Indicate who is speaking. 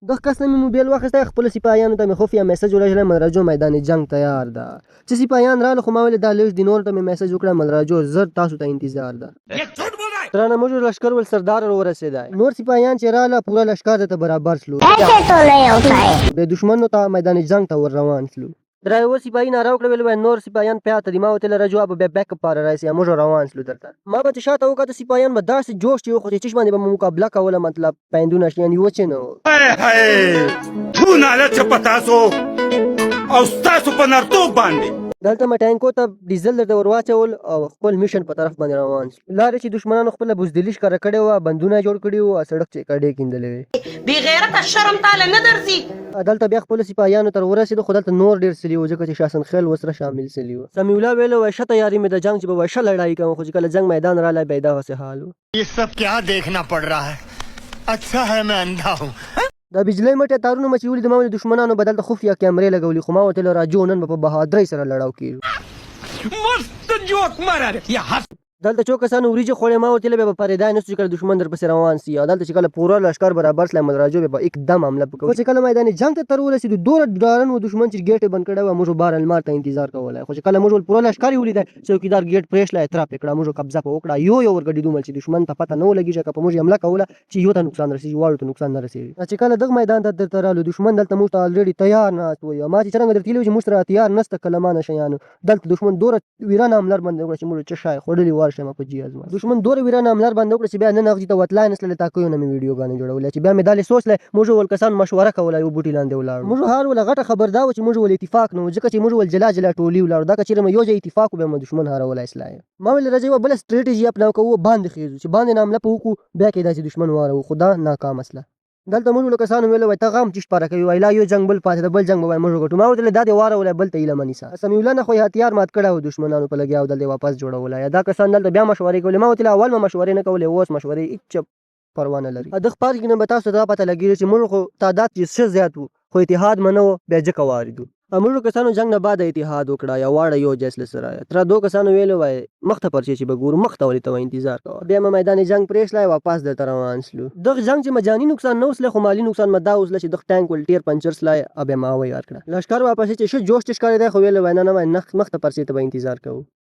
Speaker 1: دغه کس نه مې موبایل واخیستی خپلو سپاهیانو ته مې خفیه میسج ولېږلی مدراجو میدان جنګ تیار ده چې سپاهیان راله خو ما ویلې دا لږ دي نورو ته مې میسج وکړه مدراجو زر تاسو ته انتظار ده درانه موږ لشکر ول سردار ورسېدی نور سپاهیان چې راله پوره لشکر ته برابر سلو د دشمنو ته میدان جنګ ته ور روان سلو ډرایور سپاهي ناره وکړه ویل وای نور سپاهیان پاته دي ما ورته ویل راجو به بیک اپ پاره راسي موږ روان سلو درته ما به چې شاته وکړه سپاهیان به داسې جوش چې خو چې چشم باندې به مو مقابله کوله مطلب پیندونه شي یعنی وچې نه
Speaker 2: هاي تو ناله چپتاسو او ستاسو په نرتوب باندې
Speaker 1: دلته ما ټانکو ته ډیزل درته ور واچول او خپل میشن په طرف باندې روان سو لارې چې دشمنانو خپله بزدلي ښکاره کړې وه بندونه جوړ کړي وو سړک چې کډې کیندلې وې
Speaker 3: بې غیرته شرم تاله نه درځي
Speaker 1: دلته بیا خپلو سپاهیانو تر ورسېدو خو دلته نور ډېر سلي وو ځکه چې شاسن خیل ورسره شامل سلي وو سمیع الله ویلو وای ښه تیاري مې د جنګ چې به وای ښه لړایي کوم خو چې کله جنګ میدان رالی بیا یې دغسې حال وو
Speaker 4: ये सब क्या देखना पड़ रहा है अच्छा है मैं अंधा हूँ
Speaker 1: د بجلی مټې تارونه مې چې ولید ما ولې دشمنانو به دلته خفیه کیمرې لګولي خو ما ورته ویل راجو نن به په بهادرۍ سره لړاو کېږو
Speaker 2: मस्त जोक मारा रे या हस
Speaker 1: دلته څو کسانو وریجې خوړې ما ورته ویل بیا به پرېدای نه سو چې کله دښمن درپسې روان سي او دلته چې کله پوره لښکر برابر سلی مدراجو بیا به اکدم حمله وکړو چې کله میدان جنګ ته تر ورسېدو دومره ډارن و دښمن چې ګیټ یې بند کړی وه موږ بار المار ته انتظار کولی خو چې کله موږ ول پوره لښکر یې ولیدی څوکیدار ګیټ پرېښلی ترپ یې کړه موږ قبضه په وکړه یو ورګډېدو مل چې دښمن ته پته نه ولګېږي که په موږ حمله کوله چې یو ته نقصان رسېږي واړو ته نقصان نه رسېږي چې کله دغه میدان ته درته رالو دښمن دلته موږ ته الریډي تیار ناست وی ما چې څرنګه درته ویلي وو چې موږ سره تیار نسته کلمانه شیانو دلته دښمن دومره ویرانه حمله باندې وکړه چې موږ څه شی خوړلي ورشم په جي ازما دښمن دومره ویرانه حمله باندې وکړه چې بیا نن هغې ته وتلای نسله له تاکیو نه مې ویډیوګانې جوړولې چې بیا مې دا لې سوچ لی موږ ول کسان مشوره کوله یو بوټي لاندې ولاړو موږ هر ول غټه خبر دا و چې موږ ول اتفاق نه و ځکه چې موږ ول جلا جلا ټولي ولاړو دا که چېرې مې یو ځای اتفاق و بیا مې دښمن هارولی سلای ما ویل راځئ یوه بله سټریټیژي اپناو کوو باندې خېږو چې باندې نه حمله په وکړو بیا کې داسې دښمن واړو خو دا ناکامه سله دلته موږ له کسانو ویل وای ته غم چې شپاره کوي وای لا یو جنګ بل پاتې د بل جنګ به وای موږ وګټو ما ورته ویل دا دې وارولی بل ته هیله مه نیسه سمیع الله نه خو یې هتیار مات کړی و دښمنانو په لګیا و دلته یې واپس جوړولی دا کسان دلته بیا مشورې کولې ما ورته ویل اول مې مشورې نه کولې اوس مشورې هېڅ پروا نه لري دغه پارک کې نه به تاسو ته دا پته لګېږي چې موږ خو تعداد چې ښه زیات وو خو اتحاد مې نه و بیا ځکه واردو موږ کسانو جنګ نه بعد اتحاد وکړه یا واړه یو جسل سره تر دو کسانو ویلو وای مخ ته پرچې چې به ګورو مخ ته ولې ته انتظار کوه بیا مې میدان جنګ پرېښلی واپس دلته روان سلو دغه جنګ چې مجاني نقصان نه وسلی خو مالي نقصان مې دا وسله چې دغه ټانک ول ټیر پنچر سلی بیا ما ویار کړه لښکر واپس چې ښه جوش چې ښکارېدی خو ویلو وای نه نه وای مخ ته پرچې ته به انتظار کوو